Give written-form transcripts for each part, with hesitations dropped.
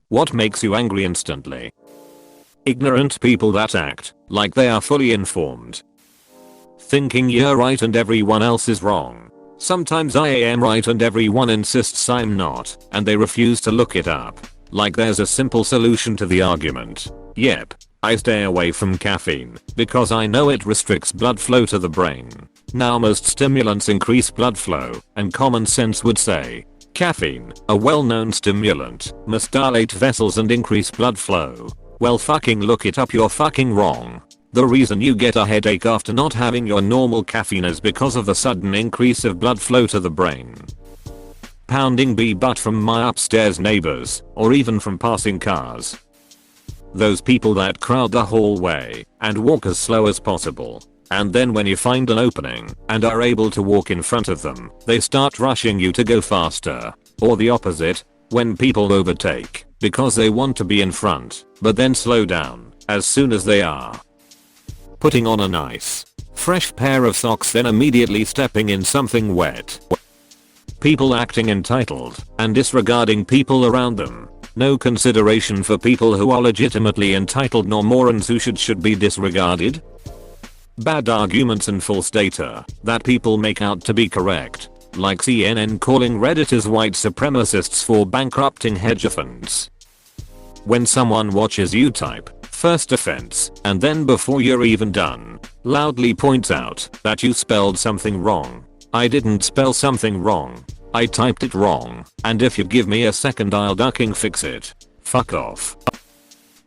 What makes you angry instantly? Ignorant people that act like they are fully informed. Thinking you're right and everyone else is wrong. Sometimes I am right and everyone insists I'm not, and they refuse to look it up. Like there's a simple solution to the argument. Yep. I stay away from caffeine because I know it restricts blood flow to the brain. Now most stimulants increase blood flow, and common sense would say caffeine, a well-known stimulant, must dilate vessels and increase blood flow. Well fucking look it up, you're fucking wrong. The reason you get a headache after not having your normal caffeine is because of the sudden increase of blood flow to the brain. Pounding butt from my upstairs neighbors, or even from passing cars. Those people that crowd the hallway and walk as slow as possible. And then when you find an opening and are able to walk in front of them, they start rushing you to go faster. Or the opposite, when people overtake because they want to be in front, but then slow down as soon as they are putting on a nice, fresh pair of socks, then immediately stepping in something wet. People acting entitled and disregarding people around them. No consideration for people who are legitimately entitled nor morons who should be disregarded. Bad arguments and false data that people make out to be correct. Like CNN calling Redditors white supremacists for bankrupting hedge funds. When someone watches you type, first offense, and then before you're even done, loudly points out that you spelled something wrong. I didn't spell something wrong. I typed it wrong, and if you give me a second I'll ducking fix it. Fuck off.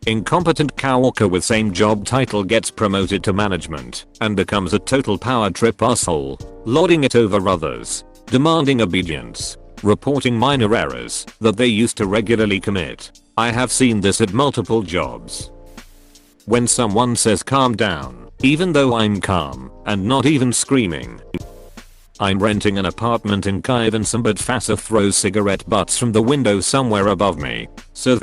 Incompetent coworker with same job title gets promoted to management and becomes a total power trip asshole, lording it over others, demanding obedience, reporting minor errors that they used to regularly commit. I have seen this at multiple jobs. When someone says calm down, even though I'm calm and not even screaming. I'm renting an apartment in Kyiv and some badfassa throws cigarette butts from the window somewhere above me. So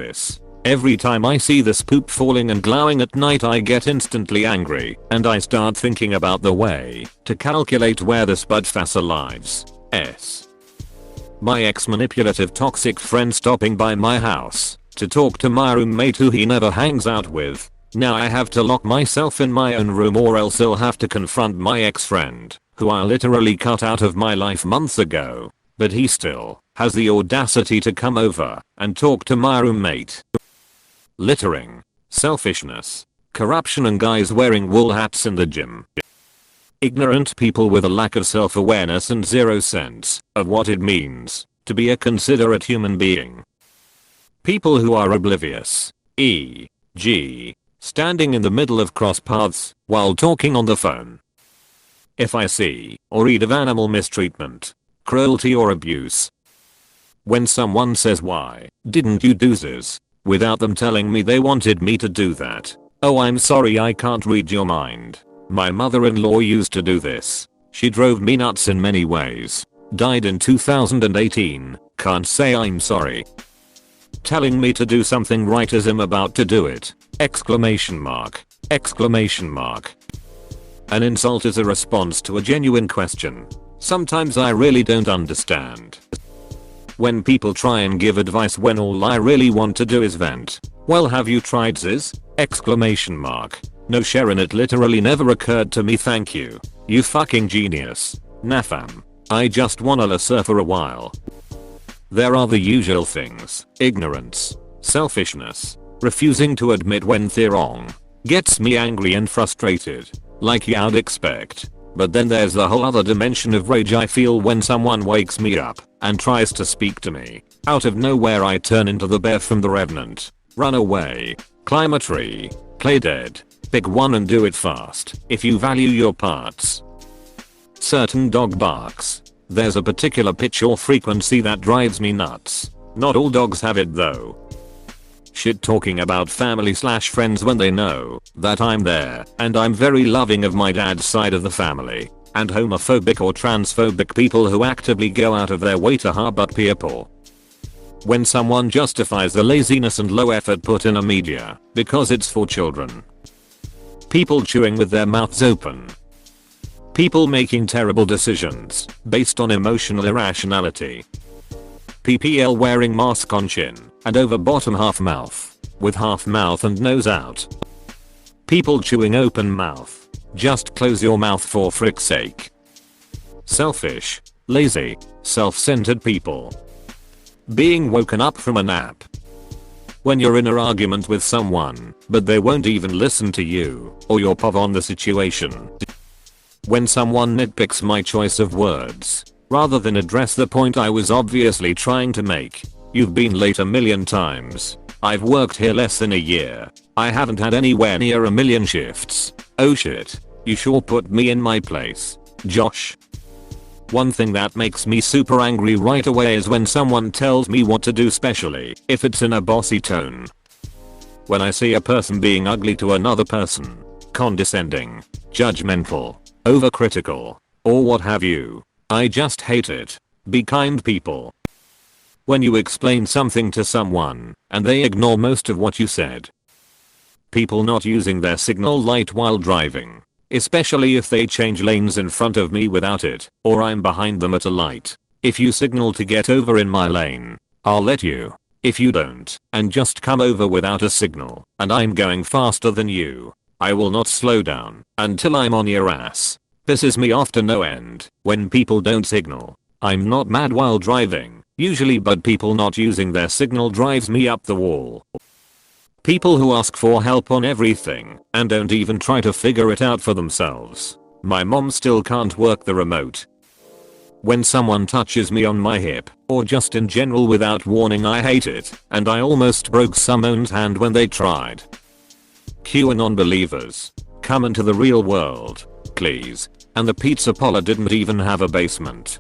every time I see this poop falling and glowing at night I get instantly angry and I start thinking about the way to calculate where this badfassa lives. My ex-manipulative toxic friend stopping by my house to talk to my roommate who he never hangs out with. Now I have to lock myself in my own room or else I'll have to confront my ex-friend, who I literally cut out of my life months ago, but he still has the audacity to come over and talk to my roommate. Littering, selfishness, corruption and guys wearing wool hats in the gym. Ignorant people with a lack of self-awareness and zero sense of what it means to be a considerate human being. People who are oblivious, e.g., standing in the middle of cross paths while talking on the phone. If I see or read of animal mistreatment, cruelty or abuse. When someone says why didn't you do this, without them telling me they wanted me to do that. Oh I'm sorry I can't read your mind. My mother-in-law used to do this. She drove me nuts in many ways. Died in 2018, can't say I'm sorry. Telling me to do something right as I'm about to do it. Exclamation mark. Exclamation mark. An insult is a response to a genuine question. Sometimes I really don't understand. When people try and give advice when all I really want to do is vent. Well have you tried this? Exclamation mark. No Sharon, it literally never occurred to me, thank you. You fucking genius. Nah fam. I just wanna listen for a while. There are the usual things. Ignorance. Selfishness. Refusing to admit when they're wrong. Gets me angry and frustrated. Like you'd expect. But then there's the whole other dimension of rage I feel when someone wakes me up and tries to speak to me. Out of nowhere I turn into the bear from The Revenant. Run away. Climb a tree. Play dead. Pick one and do it fast if you value your parts. Certain dog barks. There's a particular pitch or frequency that drives me nuts. Not all dogs have it though. Shit talking about family/friends when they know that I'm there and I'm very loving of my dad's side of the family. And homophobic or transphobic people who actively go out of their way to harbor people. When someone justifies the laziness and low effort put in a media because it's for children. People chewing with their mouths open. People making terrible decisions based on emotional irrationality. PPL wearing mask on chin and over bottom half mouth, with half mouth and nose out. People chewing open mouth. Just close your mouth for frick's sake. Selfish, lazy, self-centered people. Being woken up from a nap. When you're in an argument with someone, but they won't even listen to you, or your POV on the situation. When someone nitpicks my choice of words, rather than address the point I was obviously trying to make. You've been late a million times. I've worked here less than a year. I haven't had anywhere near a million shifts. Oh shit. You sure put me in my place, Josh. One thing that makes me super angry right away is when someone tells me what to do, especially if it's in a bossy tone. When I see a person being ugly to another person, condescending, judgmental, overcritical, or what have you, I just hate it. Be kind, people. When you explain something to someone and they ignore most of what you said. People not using their signal light while driving. Especially if they change lanes in front of me without it, or I'm behind them at a light. If you signal to get over in my lane, I'll let you. If you don't, and just come over without a signal, and I'm going faster than you, I will not slow down until I'm on your ass. Pisses me off to no end when people don't signal. I'm not mad while driving, usually, but people not using their signal drives me up the wall. People who ask for help on everything and don't even try to figure it out for themselves. My mom still can't work the remote. When someone touches me on my hip, or just in general without warning, I hate it, and I almost broke someone's hand when they tried. QAnon believers. Come into the real world, please. And the pizza parlor didn't even have a basement.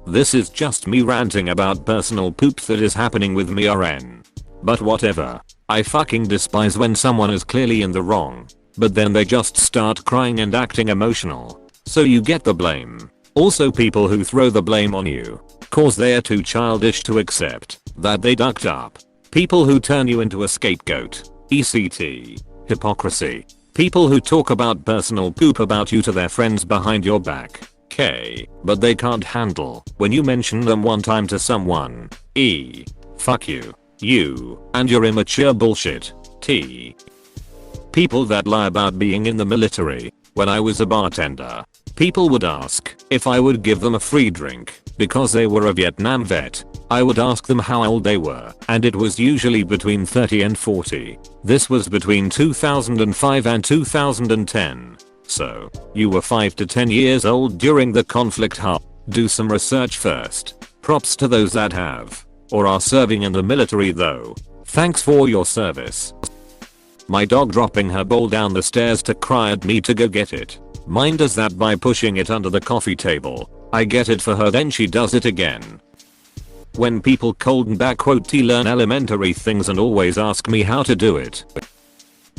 This is just me ranting about personal poop that is happening with me RN. But whatever. I fucking despise when someone is clearly in the wrong, but then they just start crying and acting emotional. So you get the blame. Also, people who throw the blame on you, cause they're too childish to accept that they ducked up. People who turn you into a scapegoat. ECT. Hypocrisy. People who talk about personal poop about you to their friends behind your back. K. But they can't handle when you mention them one time to someone. E. Fuck you. You and your immature bullshit. T. People that lie about being in the military. When I was a bartender, people would ask if I would give them a free drink because they were a Vietnam vet. I would ask them how old they were, and it was usually between 30 and 40. This was between 2005 and 2010. So, you were 5 to 10 years old during the conflict. Do some research first. Props to those that have or are serving in the military though. Thanks for your service. My dog dropping her bowl down the stairs to cry at me to go get it. Mine does that by pushing it under the coffee table. I get it for her, then she does it again. When people learn elementary things and always ask me how to do it.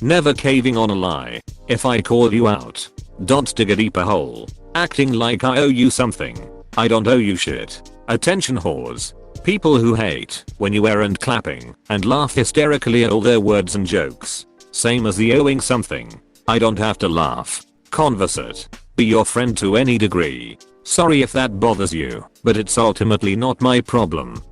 Never caving on a lie. If I call you out, don't dig a deeper hole. Acting like I owe you something. I don't owe you shit. Attention whores. People who hate when you errand clapping and laugh hysterically at all their words and jokes. Same as the owing something. I don't have to laugh. Conversate. Be your friend to any degree. Sorry if that bothers you, but it's ultimately not my problem.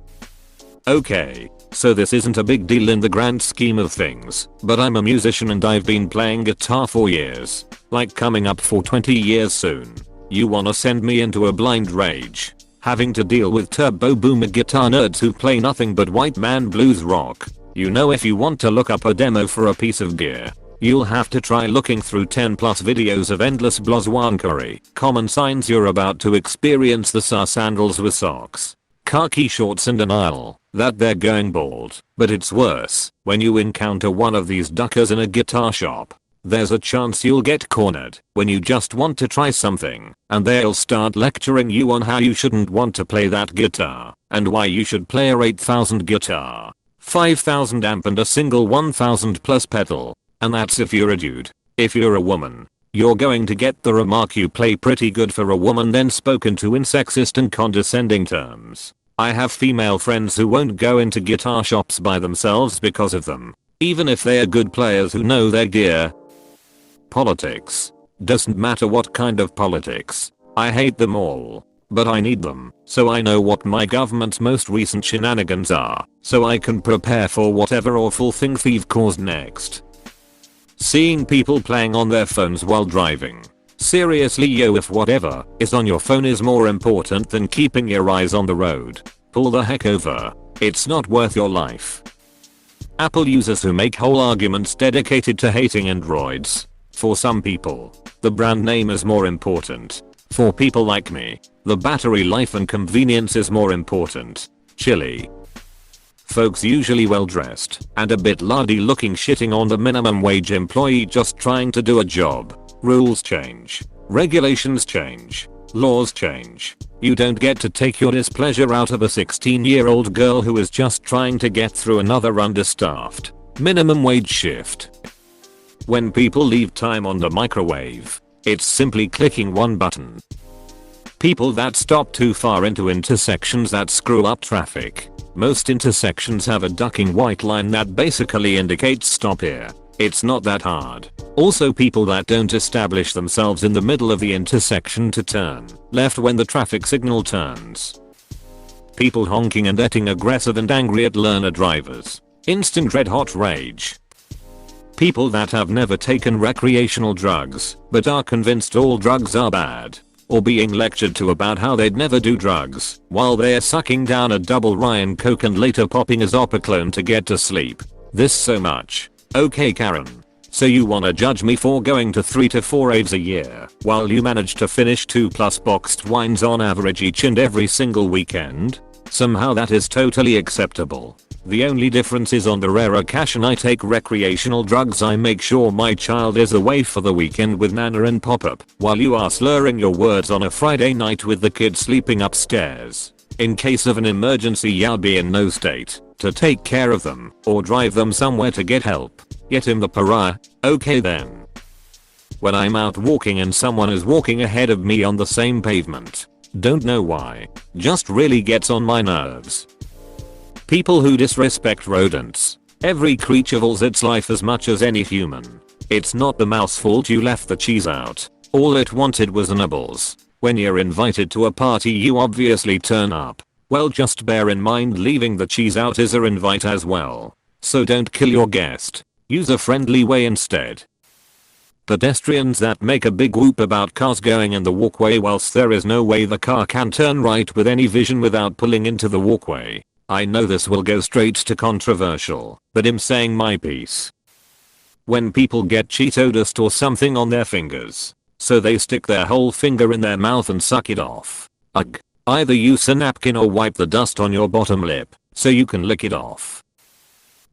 Okay, so this isn't a big deal in the grand scheme of things, but I'm a musician and I've been playing guitar for years. Like coming up for 20 years soon. You wanna send me into a blind rage? Having to deal with turbo boomer guitar nerds who play nothing but white man blues rock. You know, if you want to look up a demo for a piece of gear, you'll have to try looking through 10 plus videos of endless blazwankery. Common signs you're about to experience the sandals with socks, khaki shorts and an aisle that they're going bald. But it's worse when you encounter one of these duckers in a guitar shop. There's a chance you'll get cornered when you just want to try something, and they'll start lecturing you on how you shouldn't want to play that guitar, and why you should play a 8000 guitar, 5000 amp and a single 1000 plus pedal. And that's if you're a dude. If you're a woman, you're going to get the remark, you play pretty good for a woman, then spoken to in sexist and condescending terms. I have female friends who won't go into guitar shops by themselves because of them, even if they are good players who know their gear. Politics. Doesn't matter what kind of politics. I hate them all. But I need them, so I know what my government's most recent shenanigans are, so I can prepare for whatever awful thing they've caused next. Seeing people playing on their phones while driving. Seriously yo, if whatever is on your phone is more important than keeping your eyes on the road, pull the heck over. It's not worth your life. Apple users who make whole arguments dedicated to hating Androids. For some people, the brand name is more important. For people like me, the battery life and convenience is more important. Chilly. Folks usually well dressed and a bit lardy looking shitting on the minimum wage employee just trying to do a job. Rules change. Regulations change. Laws change. You don't get to take your displeasure out of a 16-year-old girl who is just trying to get through another understaffed minimum wage shift. When people leave time on the microwave, it's simply clicking one button. People that stop too far into intersections that screw up traffic. Most intersections have a ducking white line that basically indicates stop here. It's not that hard. Also people that don't establish themselves in the middle of the intersection to turn left when the traffic signal turns. People honking and getting aggressive and angry at learner drivers. Instant red hot rage. People that have never taken recreational drugs but are convinced all drugs are bad. Or being lectured to about how they'd never do drugs while they're sucking down a double Ryan Coke and later popping a Zopiclone to get to sleep. This so much. Okay Karen. So you wanna judge me for going to 3 to 4 raves a year while you manage to finish 2+ boxed wines on average each and every single weekend? Somehow that is totally acceptable. The only difference is on the rare occasion I take recreational drugs I make sure my child is away for the weekend with Nana and Pop-Up while you are slurring your words on a Friday night with the kids sleeping upstairs. In case of an emergency I'll be in no state to take care of them or drive them somewhere to get help. Yet I'm the pariah. Okay then. When I'm out walking and someone is walking ahead of me on the same pavement. Don't know why. Just really gets on my nerves. People who disrespect rodents. Every creature vows its life as much as any human. It's not the mouse's fault you left the cheese out. All it wanted was nibbles. When you're invited to a party you obviously turn up. Well just bear in mind leaving the cheese out is an invite as well. So don't kill your guest. Use a friendly way instead. Pedestrians that make a big whoop about cars going in the walkway whilst there is no way the car can turn right with any vision without pulling into the walkway. I know this will go straight to controversial, but I'm saying my piece. When people get Cheeto dust or something on their fingers, so they stick their whole finger in their mouth and suck it off. Ugh. Either use a napkin or wipe the dust on your bottom lip, so you can lick it off.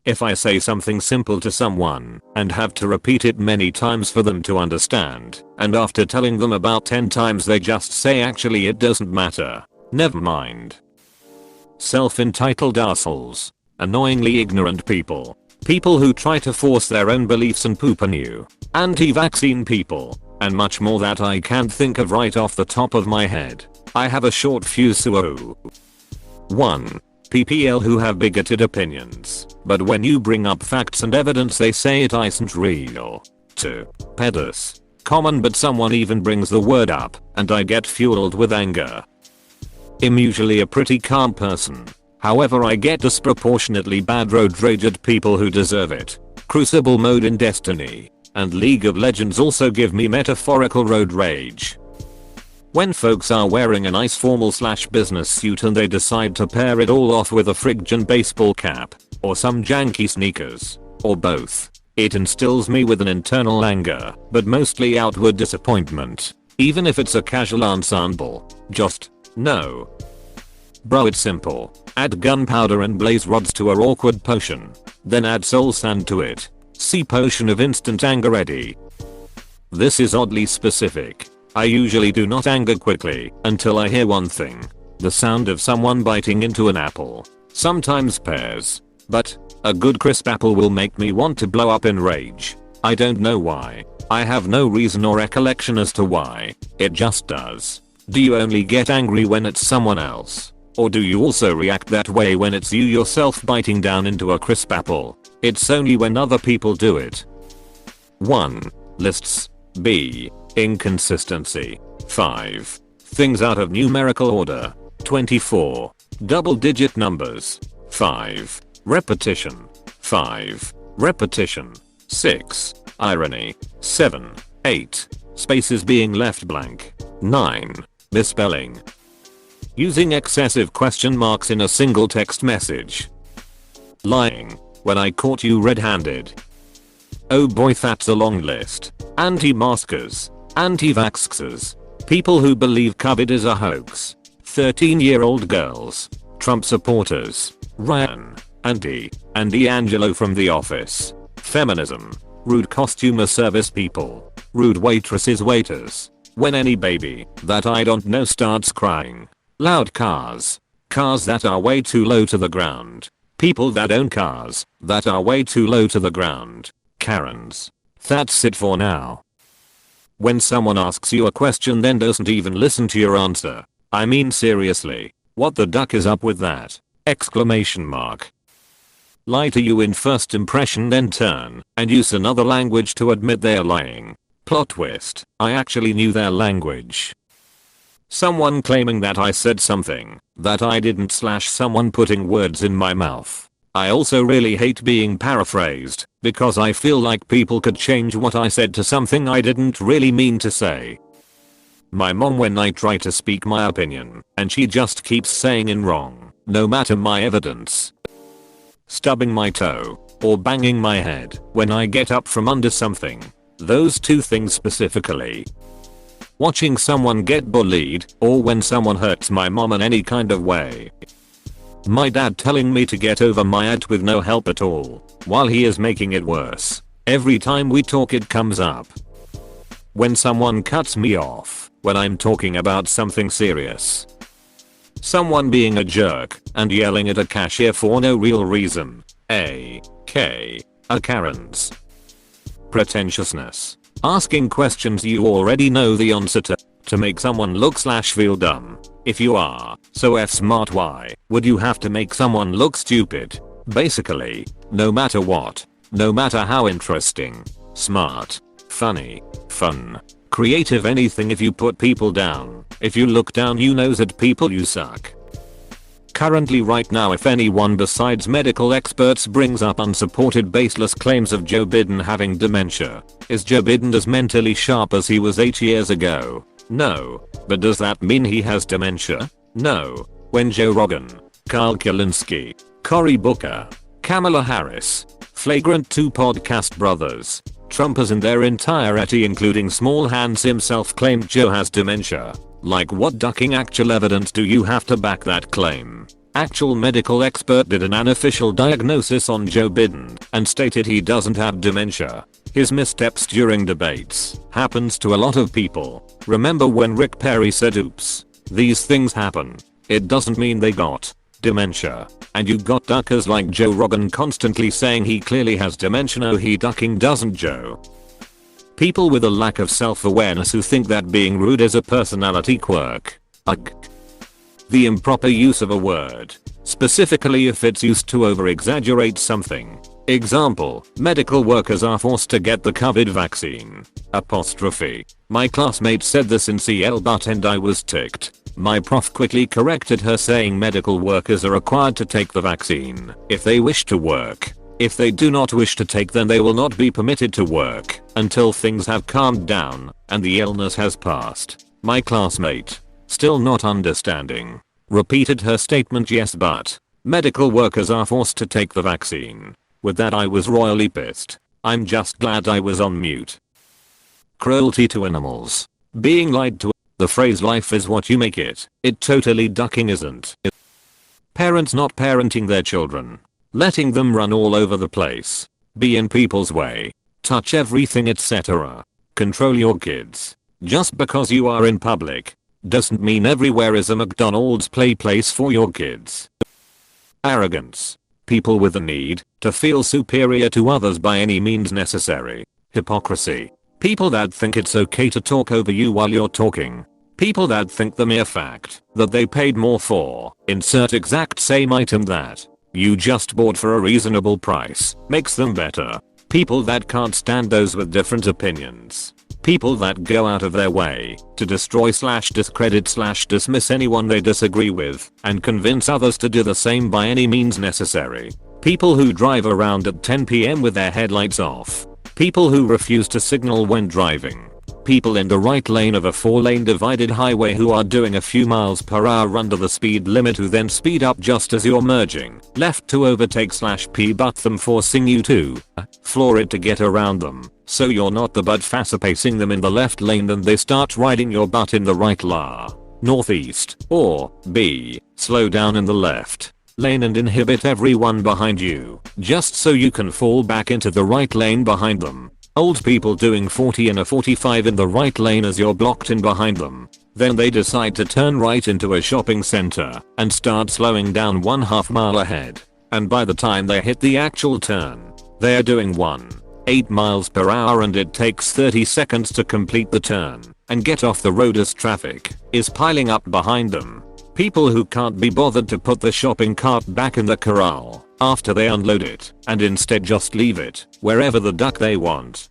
If I say something simple to someone and have to repeat it many times for them to understand, and after telling them about 10 times they just say actually it doesn't matter, never mind. Self-entitled assholes. Annoyingly ignorant people. People who try to force their own beliefs and poop on you. Anti-vaccine people. And much more that I can't think of right off the top of my head. I have a short fuse so 1. PPL who have bigoted opinions, but when you bring up facts and evidence they say it isn't real. 2. Peders. Common but someone even brings the word up, and I get fueled with anger. I'm usually a pretty calm person. However I get disproportionately bad road rage at people who deserve it. Crucible mode in Destiny and League of Legends also give me metaphorical road rage. When folks are wearing a nice formal / business suit and they decide to pair it all off with a friggin' baseball cap, or some janky sneakers, or both, it instills me with an internal anger, but mostly outward disappointment. Even if it's a casual ensemble. Just, no. Bro, it's simple. Add gunpowder and blaze rods to a awkward potion. Then add soul sand to it. See potion of instant anger ready. This is oddly specific. I usually do not anger quickly until I hear one thing. The sound of someone biting into an apple. Sometimes pears. But a good crisp apple will make me want to blow up in rage. I don't know why. I have no reason or recollection as to why. It just does. Do you only get angry when it's someone else? Or do you also react that way when it's you yourself biting down into a crisp apple? It's only when other people do it. 1. Lists. B. Inconsistency. 5. Things out of numerical order. 24. Double-digit numbers. 5. Repetition. 5. Repetition. 6. Irony. 7. 8. Spaces being left blank. 9. Misspelling. Using excessive question marks in a single text message. Lying. When I caught you red-handed. Oh boy, that's a long list. Anti-maskers. Anti-vaxxers. People who believe COVID is a hoax. 13-year-old girls. Trump supporters. Ryan. Andy. And D'Angelo from The Office. Feminism. Rude customer service people. Rude waitresses, waiters. When any baby that I don't know starts crying. Loud cars. Cars that are way too low to the ground. People that own cars that are way too low to the ground. Karens. That's it for now. When someone asks you a question then doesn't even listen to your answer. I mean seriously, what the duck is up with that? Exclamation mark. Lie to you in first impression then turn and use another language to admit they're lying. Plot twist, I actually knew their language. Someone claiming that I said something that I didn't / someone putting words in my mouth. I also really hate being paraphrased because I feel like people could change what I said to something I didn't really mean to say. My mom when I try to speak my opinion and she just keeps saying in wrong, no matter my evidence. Stubbing my toe or banging my head when I get up from under something. Those two things specifically. Watching someone get bullied or when someone hurts my mom in any kind of way. My dad telling me to get over my aunt with no help at all while he is making it worse. Every time we talk it comes up. When someone cuts me off when I'm talking about something serious. Someone being a jerk and yelling at a cashier for no real reason. A Karens. Pretentiousness. Asking questions you already know the answer to make someone look / feel dumb. If you are so smart, why would you have to make someone look stupid? Basically, no matter what, no matter how interesting, smart, funny, fun, creative, anything, if you put people down, if you look down you nose at people, you suck. Currently right now, if anyone besides medical experts brings up unsupported baseless claims of Joe Biden having dementia, is Joe Biden as mentally sharp as he was 8 years ago? No. But does that mean he has dementia? No. When Joe Rogan, Carl Kalinske, Cory Booker, Kamala Harris, Flagrant 2 podcast brothers, Trumpers in their entirety including Small Hands himself claimed Joe has dementia. Like what ducking actual evidence do you have to back that claim? Actual medical expert did an unofficial diagnosis on Joe Biden and stated he doesn't have dementia. His missteps during debates happens to a lot of people. Remember when Rick Perry said oops, these things happen. It doesn't mean they got dementia. And you got duckers like Joe Rogan constantly saying he clearly has dementia. No, he ducking doesn't, Joe. People with a lack of self-awareness who think that being rude is a personality quirk. Ugh. The improper use of a word, specifically if it's used to over-exaggerate something. Example, medical workers are forced to get the COVID vaccine. Apostrophe. My classmate said this in CL but and I was ticked. My prof quickly corrected her saying medical workers are required to take the vaccine if they wish to work. If they do not wish to take, then they will not be permitted to work until things have calmed down and the illness has passed. My classmate, still not understanding, repeated her statement. Yes, but medical workers are forced to take the vaccine. With that I was royally pissed. I'm just glad I was on mute. Cruelty to animals. Being lied to. The phrase life is what you make it. It totally ducking isn't. Parents not parenting their children. Letting them run all over the place. Be in people's way. Touch everything, etc. Control your kids. Just because you are in public doesn't mean everywhere is a McDonald's play place for your kids. Arrogance. People with the need to feel superior to others by any means necessary. Hypocrisy. People that think it's okay to talk over you while you're talking. People that think the mere fact that they paid more for insert exact same item that you just bought for a reasonable price makes them better. People that can't stand those with different opinions. People that go out of their way to destroy / discredit / dismiss anyone they disagree with and convince others to do the same by any means necessary. People who drive around at 10 PM with their headlights off. People who refuse to signal when driving. People in the right lane of a 4-lane divided highway who are doing a few miles per hour under the speed limit who then speed up just as you're merging left to overtake / P-butt them, forcing you to floor it to get around them. So you're not the butt pacing them in the left lane, then they start riding your butt in the right northeast, or B, slow down in the left lane and inhibit everyone behind you just so you can fall back into the right lane behind them. Old people doing 40 in a 45 in the right lane as you're blocked in behind them. Then they decide to turn right into a shopping center and start slowing down 1/2 mile ahead. And by the time they hit the actual turn, they're doing 8 miles per hour and it takes 30 seconds to complete the turn and get off the road as traffic is piling up behind them. People who can't be bothered to put the shopping cart back in the corral after they unload it and instead just leave it wherever the duck they want.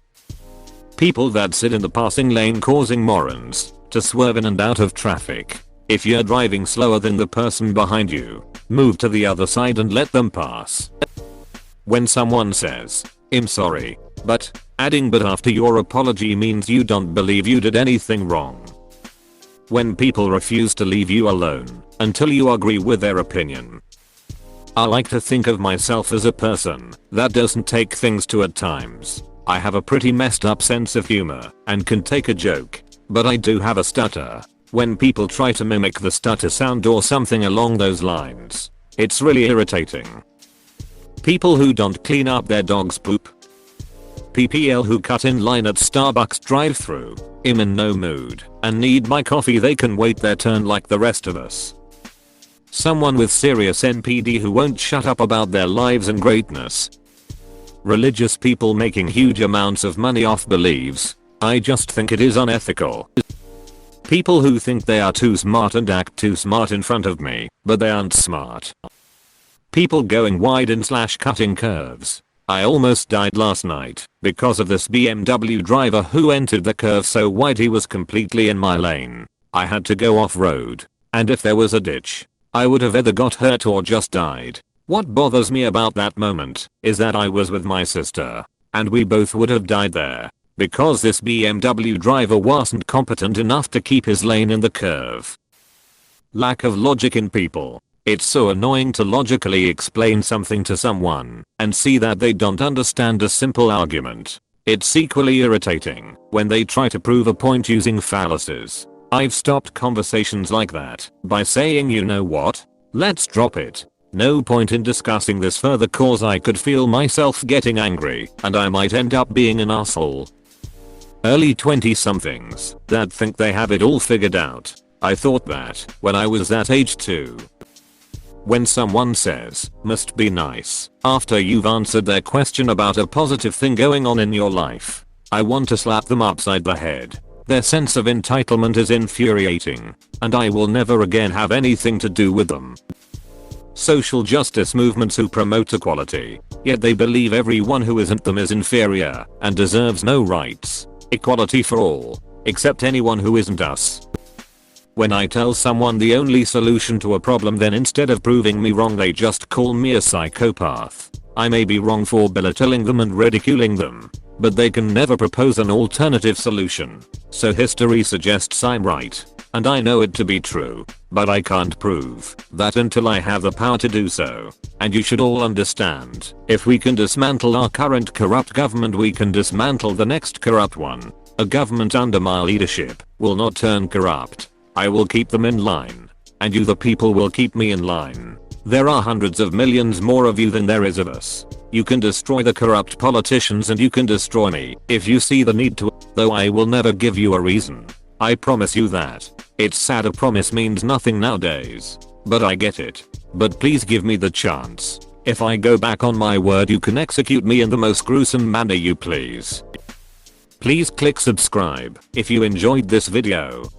People that sit in the passing lane causing morons to swerve in and out of traffic. If you're driving slower than the person behind you, move to the other side and let them pass. When someone says, "I'm sorry, but," adding "but" after your apology means you don't believe you did anything wrong. When people refuse to leave you alone until you agree with their opinion. I like to think of myself as a person that doesn't take things to at times. I have a pretty messed up sense of humor and can take a joke, but I do have a stutter. When people try to mimic the stutter sound or something along those lines, it's really irritating. People who don't clean up their dog's poop. PPL who cut in line at Starbucks drive-thru. I'm in no mood and need my coffee, they can wait their turn like the rest of us. Someone with serious NPD who won't shut up about their lives and greatness. Religious people making huge amounts of money off beliefs. I just think it is unethical. People who think they are too smart and act too smart in front of me, but they aren't smart. People going wide and / cutting curves. I almost died last night because of this BMW driver who entered the curve so wide he was completely in my lane. I had to go off road, and if there was a ditch, I would have either got hurt or just died. What bothers me about that moment is that I was with my sister, and we both would have died there because this BMW driver wasn't competent enough to keep his lane in the curve. Lack of logic in people. It's so annoying to logically explain something to someone and see that they don't understand a simple argument. It's equally irritating when they try to prove a point using fallacies. I've stopped conversations like that by saying, "You know what? Let's drop it. No point in discussing this further cause I could feel myself getting angry and I might end up being an asshole." Early 20-somethings that think they have it all figured out. I thought that when I was that age too. When someone says, "must be nice," after you've answered their question about a positive thing going on in your life, I want to slap them upside the head. Their sense of entitlement is infuriating, and I will never again have anything to do with them. Social justice movements who promote equality, yet they believe everyone who isn't them is inferior and deserves no rights. Equality for all, except anyone who isn't us. When I tell someone the only solution to a problem, then instead of proving me wrong they just call me a psychopath. I may be wrong for belittling them and ridiculing them, but they can never propose an alternative solution. So history suggests I'm right, and I know it to be true, but I can't prove that until I have the power to do so. And you should all understand, if we can dismantle our current corrupt government, we can dismantle the next corrupt one. A government under my leadership will not turn corrupt. I will keep them in line, and you the people will keep me in line. There are hundreds of millions more of you than there is of us. You can destroy the corrupt politicians and you can destroy me if you see the need to, though I will never give you a reason. I promise you that. It's sad a promise means nothing nowadays, but I get it. But please give me the chance. If I go back on my word, you can execute me in the most gruesome manner you please. Please click subscribe if you enjoyed this video.